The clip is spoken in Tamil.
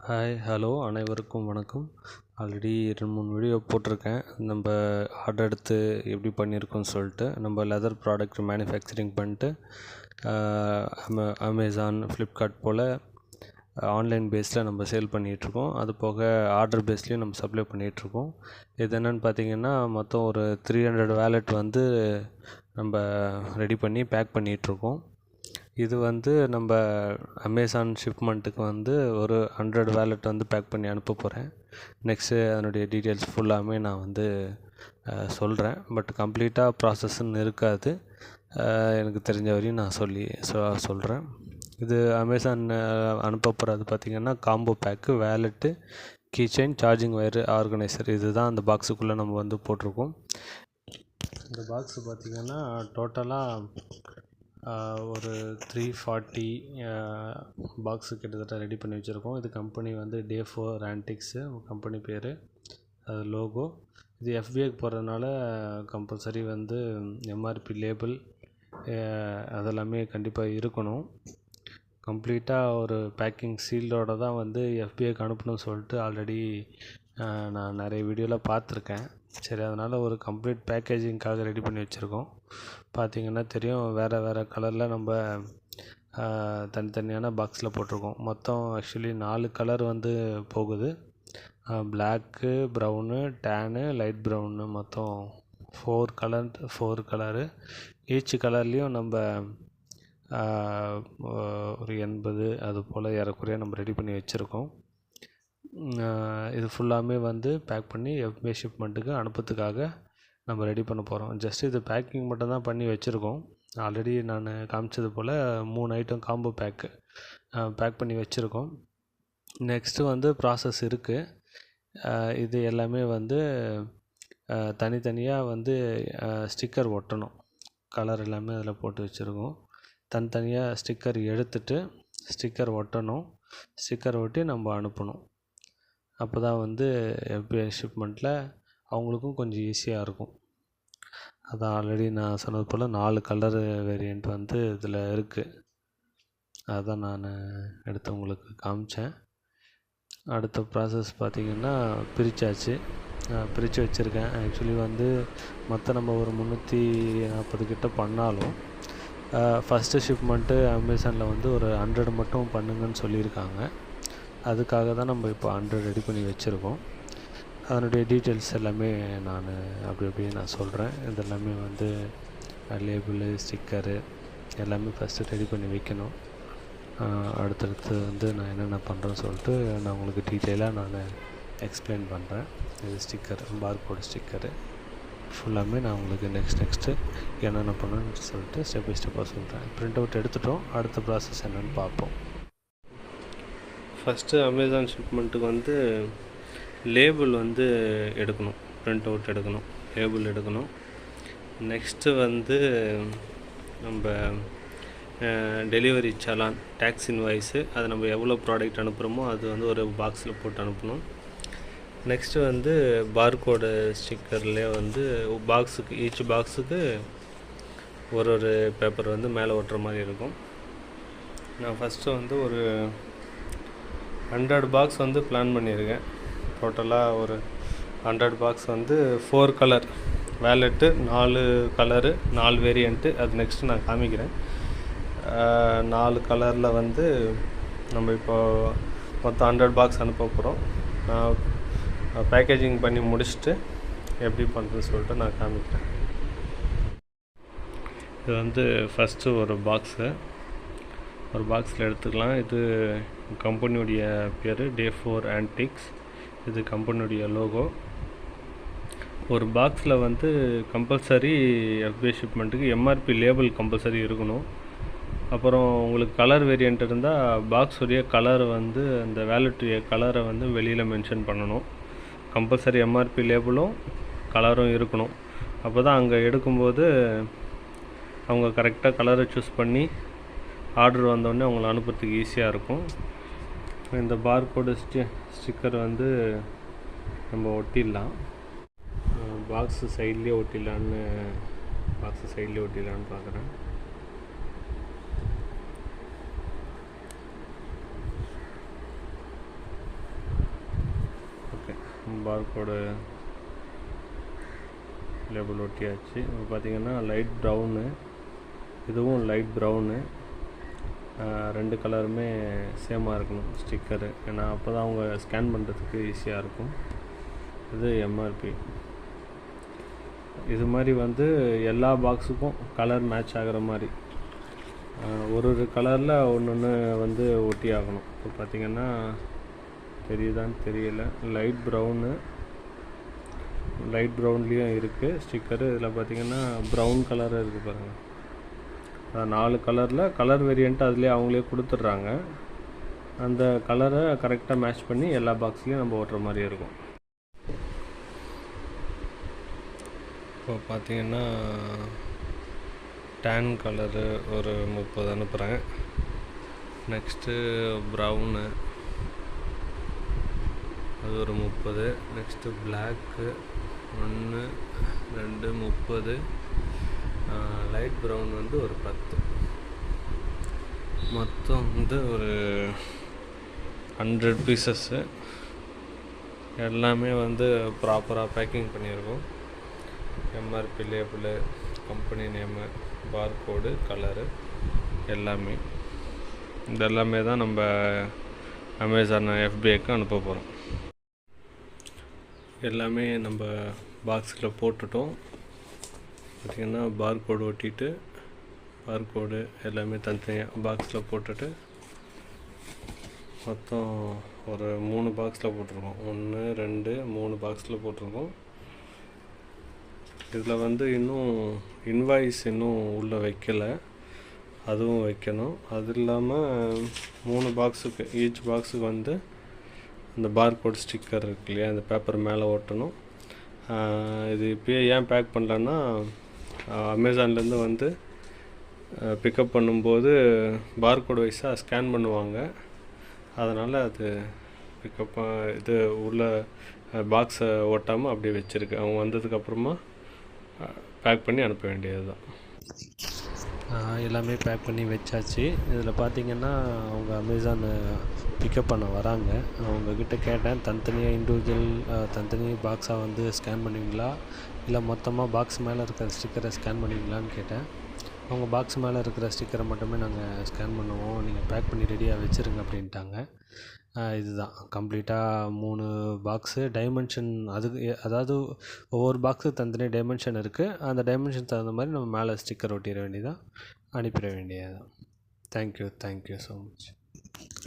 ஹாய் ஹலோ அனைவருக்கும் வணக்கம். ஆல்ரெடி 2-3 வீடியோ போட்டிருக்கேன். நம்ம ஆர்டர் எடுத்து எப்படி பண்ணியிருக்கோன்னு சொல்லிட்டு நம்ம லெதர் ப்ராடக்ட் மேனுஃபேக்சரிங் பண்ணிட்டு அமேசான், ஃப்ளிப்கார்ட் போல் ஆன்லைன் பேஸில் நம்ம சேல் பண்ணிகிட்ருக்கோம். அது போக ஆர்டர் பேஸ்லேயும் நம்ம சப்ளை பண்ணிகிட்ருக்கோம். இது என்னென்னு பார்த்திங்கன்னா மொத்தம் ஒரு 300 வேலெட் வந்து நம்ம ரெடி பண்ணி பேக் பண்ணிகிட்ருக்கோம். இது வந்து நம்ம அமேசான் ஷிப்மெண்ட்டுக்கு வந்து ஒரு 100 வேலெட் வந்து பேக் பண்ணி அனுப்ப போகிறேன். நெக்ஸ்ட்டு அதனுடைய டீட்டெயில்ஸ் ஃபுல்லாமே நான் வந்து சொல்கிறேன். பட் கம்ப்ளீட்டாக ப்ராசஸ்ன்னு இருக்காது. எனக்கு தெரிஞ்ச வரையும் நான் சொல்கிறேன். இது அமேசான் அனுப்ப போகிறது பார்த்திங்கன்னா combo pack, wallet, keychain, charging wire, organiser. இது தான் அந்த பாக்ஸுக்குள்ளே நம்ம வந்து போட்டிருக்கோம். இந்த பாக்ஸு பார்த்திங்கன்னா டோட்டலாக ஒரு 340 பாக்ஸு கிட்டத்தட்ட ரெடி பண்ணி வச்சுருக்கோம். இது கம்பெனி வந்து Day 4 Antiques கம்பெனி பேர், அது லோகோ. இது FBAக்கு போகிறதுனால கம்பல்சரி வந்து MRP லேபிள் அதெல்லாமே கண்டிப்பாக இருக்கணும். கம்ப்ளீட்டாக ஒரு பேக்கிங் சீல்டோடு தான் வந்து FBAக்கு அனுப்பணும்னு சொல்லிட்டு ஆல்ரெடி நான் நிறைய வீடியோவில் பார்த்துருக்கேன். சரி, அதனால் ஒரு கம்ப்ளீட் பேக்கேஜிங்காக ரெடி பண்ணி வச்சுருக்கோம். பார்த்திங்கன்னா தெரியும், வேறு கலரில் நம்ம தனித்தனியான பாக்ஸில் போட்டிருக்கோம். மொத்தம் ஆக்சுவலி 4 கலர் வந்து போகுது. பிளாக்கு, ப்ரௌனு, டேனு, லைட் ப்ரௌனு, மொத்தம் 4 கலரு. ஈச் கலர்லேயும் நம்ம ஒரு 80 அது போல் ஏறக்குறைய நம்ம ரெடி பண்ணி வச்சுருக்கோம். இது ஃபுல்லாமே வந்து பேக் பண்ணி FBA ஷிப்மெண்ட்டுக்கு அனுப்புறதுக்காக நம்ம ரெடி பண்ண போகிறோம். ஜஸ்ட் இது பேக்கிங் மட்டும் தான் பண்ணி வச்சுருக்கோம். ஆல்ரெடி நான் காமிச்சது போல் 3 ஐட்டம் காம்போ பேக் பண்ணி வச்சுருக்கோம். நெக்ஸ்ட்டு வந்து ப்ராசஸ் இருக்குது. இது எல்லாமே வந்து தனித்தனியாக வந்து ஸ்டிக்கர் ஒட்டணும். கலர் எல்லாமே அதில் போட்டு வச்சுருக்கோம். தனித்தனியாக ஸ்டிக்கர் எடுத்துகிட்டு ஸ்டிக்கர் ஒட்டணும். ஸ்டிக்கர் ஒட்டி நம்ம அனுப்பணும். அப்போ தான் வந்து FBA ஷிப்மெண்ட்டில் அவங்களுக்கும் கொஞ்சம் ஈஸியாக இருக்கும். அதான் ஆல்ரெடி நான் சொன்னது போல் 4 கலரு வேரியண்ட் வந்து இதில் இருக்குது. அதுதான் நான் எடுத்து உங்களுக்கு காமிச்சேன். அடுத்த ப்ராசஸ் பார்த்திங்கன்னா பிரித்து வச்சுருக்கேன். ஆக்சுவலி வந்து மொத்தம் நம்ம ஒரு 340 கிட்ட பண்ணாலும் ஃபஸ்ட்டு ஷிப்மெண்ட்டு அமேசானில் வந்து ஒரு 100 மட்டும் பண்ணுங்கன்னு சொல்லியிருக்காங்க. அதுக்காக தான் நம்ம இப்போ 100 ரெடி பண்ணி வச்சுருக்கோம். அதனுடைய டீட்டெயில்ஸ் எல்லாமே நான் அப்படியே நான் சொல்கிறேன். இதெல்லாமே வந்து லேபிளு, ஸ்டிக்கரு எல்லாமே ஃபஸ்ட்டு ரெடி பண்ணி வைக்கணும். அடுத்தடுத்து வந்து நான் என்னென்ன பண்ணுறேன்னு சொல்லிட்டு நான் உங்களுக்கு டீட்டெயிலாக நான் எக்ஸ்பிளைன் பண்ணுறேன். இது ஸ்டிக்கர், பார்கோடு ஸ்டிக்கரு ஃபுல்லாமே நான் உங்களுக்கு நெக்ஸ்ட்டு என்னென்ன பண்ணணுன்னு சொல்லிட்டு ஸ்டெப் பை ஸ்டெப்பாக சொல்கிறேன். ப்ரிண்ட் அவுட் எடுத்துட்டோம். அடுத்த ப்ராசஸ் என்னென்னு பார்ப்போம். ஃபஸ்ட்டு அமேசான் ஷிப்மெண்ட்டுக்கு வந்து லேபிள் வந்து எடுக்கணும், ப்ரிண்ட் அவுட் எடுக்கணும், லேபிள் எடுக்கணும். நெக்ஸ்ட்டு வந்து நம்ம டெலிவரி சலான், டேக்ஸ் இன்வாய்ஸு, அது நம்ம எவ்வளோ ப்ராடக்ட் அனுப்புகிறோமோ அது வந்து ஒரு பாக்ஸில் போட்டு அனுப்பணும். நெக்ஸ்ட்டு வந்து பார்கோடு ஸ்டிக்கர்லேயே வந்து ஈச் பாக்ஸுக்கு ஒரு பேப்பர் வந்து மேலே ஒட்டுற மாதிரி இருக்கும். நான் ஃபஸ்ட்டு வந்து ஒரு 100 பாக்ஸ் வந்து பிளான் பண்ணியிருக்கேன். டோட்டலாக ஒரு 100 பாக்ஸ் வந்து 4 கலர் வேலெட்டு, 4 கலரு, 4 வேரியண்ட்டு. அது நெக்ஸ்ட்டு நான் காமிக்கிறேன். 4 கலரில் வந்து நம்ம இப்போ மொத்தம் 100 பாக்ஸ் அனுப்ப போகிறோம். நான் பேக்கேஜிங் பண்ணி முடிச்சுட்டு எப்படி பண்ணுறதுன்னு சொல்லிட்டு நான் காமிக்கிறேன். இது வந்து ஃபஸ்ட்டு ஒரு பாக்ஸில் எடுத்துக்கலாம். இது கம்பெனியுடைய பேர் Day 4 Antiques. இது கம்பெனியுடைய லோகோ. ஒரு பாக்ஸில் வந்து compulsory FBA ஷிப்மெண்ட்டுக்கு MRP label compulsory இருக்கணும். அப்புறம் உங்களுக்கு கலர் வேரியண்ட் இருந்தால் பாக்ஸுடைய கலர் வந்து அந்த வேலெட்டுடைய கலரை வந்து வெளியில் மென்ஷன் பண்ணணும். கம்பல்சரி MRP லேபிளும் கலரும் இருக்கணும். அப்போ தான் அங்கே எடுக்கும்போது அவங்க கரெக்டாக கலரை சூஸ் பண்ணி ஆர்டர் வந்தோடனே அவங்கள அனுப்புறதுக்கு ஈஸியாக இருக்கும். இந்த பார்கோடு ஸ்டிக்கர் வந்து நம்ம ஒட்டிடலாம். பாக்ஸு சைட்லேயே ஒட்டிடலான்னு பார்க்குறேன். பார்கோடு லேபிள் ஒட்டியாச்சு. இப்போ பார்த்திங்கன்னா லைட் ப்ரௌனு, இதுவும் லைட் ப்ரௌனு, ரெண்டு கலருமே சேமாக இருக்கணும் ஸ்டிக்கரு, ஏன்னா அப்போ தான் அவங்க ஸ்கேன் பண்ணுறதுக்கு ஈஸியாக இருக்கும். இது எம்ஆர்பி. இது மாதிரி வந்து எல்லா பாக்ஸுக்கும் கலர் மேட்ச் ஆகிற மாதிரி ஒரு கலரில் ஒன்று வந்து ஒட்டி ஆகணும். இப்போ பார்த்திங்கன்னா தெரியுதான்னு தெரியல, லைட் ப்ரௌன்லேயும் இருக்குது ஸ்டிக்கரு. இதில் பார்த்திங்கன்னா ப்ரௌன் கலர் இருக்குது பாருங்கள். 4 கலரில் கலர் வேரியண்ட் அதுலேயே அவங்களே கொடுத்துட்றாங்க. அந்த கலரை கரெக்டாக மேட்ச் பண்ணி எல்லா பாக்ஸ்லேயும் நம்ம ஓட்டுற மாதிரி இருக்கும். இப்போ பார்த்திங்கன்னா டேன் கலரு ஒரு 30 அனுப்புகிறேன். நெக்ஸ்ட்டு ப்ரௌனு அது ஒரு 30. Next block 1 2 30. லைட் ப்ரௌன் வந்து ஒரு 10. மொத்தம் வந்து ஒரு 100 பீசஸ்ஸு. எல்லாமே வந்து ப்ராப்பராக பேக்கிங் பண்ணியிருக்கோம். MRP label, company name, barcode, colour எல்லாமே. இதெல்லாமே தான் நம்ம அமேசான் FBAக்கு அனுப்ப போகிறோம். எல்லாமே நம்ம பாக்ஸில் போட்டுட்டோம். பார்த்திங்கன்னா பார்கோடு ஒட்டிட்டு, பார்கோடு எல்லாமே தனித்தனியாக பாக்ஸில் போட்டுட்டு மொத்தம் ஒரு 3 பாக்ஸில் போட்டிருக்கோம். 1 2 3 பாக்ஸில் போட்டிருக்கோம். இதில் வந்து இன்னும் இன்வாய்ஸ் இன்னும் உள்ளே வைக்கலை, அதுவும் வைக்கணும். அது இல்லாமல் 3 பாக்ஸுக்கு ஈச் பாக்ஸுக்கு வந்து அந்த பார்கோட் ஸ்டிக்கர் இருக்கு இல்லையா, அந்த பேப்பர் மேலே ஒட்டணும். இது இப்போயே ஏன் பேக் பண்ணலன்னா, அமேசான்லேருந்து வந்து பிக்கப் பண்ணும்போது பார்கோட் வைஸாக ஸ்கேன் பண்ணுவாங்க. அதனால் அது பிக்கப் இது உள்ள பாக்ஸை ஓட்டாமல் அப்படியே வச்சுருக்கு. அவங்க வந்ததுக்கப்புறமா பேக் பண்ணி அனுப்ப வேண்டியது தான். எல்லாமே பேக் பண்ணி வச்சாச்சு. இதில் பார்த்திங்கன்னா அவங்க அமேசான் பிக்கப் பண்ண வராங்க. அவங்கக்கிட்ட கேட்டேன், தனித்தனியாக இண்டிவிஜுவல் தனித்தனி பாக்ஸாக வந்து ஸ்கேன் பண்ணுவீங்களா, இல்லை மொத்தமாக பாக்ஸ் மேலே இருக்கிற ஸ்டிக்கரை ஸ்கேன் பண்ணுவீங்களான்னு கேட்டேன். அவங்க பாக்ஸ் மேலே இருக்கிற ஸ்டிக்கரை மட்டுமே நாங்கள் ஸ்கேன் பண்ணுவோம், நீங்கள் பேக் பண்ணி ரெடியாக வச்சுருங்க அப்படின்ட்டாங்க. இதுதான் கம்ப்ளீட்டாக 3 பாக்ஸு டைமென்ஷன். அதுக்கு அதாவது ஒவ்வொரு பாக்ஸுக்கு தனித்தனி டைமென்ஷன் இருக்குது. அந்த டைமென்ஷன் தகுந்த மாதிரி நம்ம மேலே ஸ்டிக்கர் ஒட்டிட வேண்டியதான், அனுப்பிட வேண்டியது தான். Thank you so much.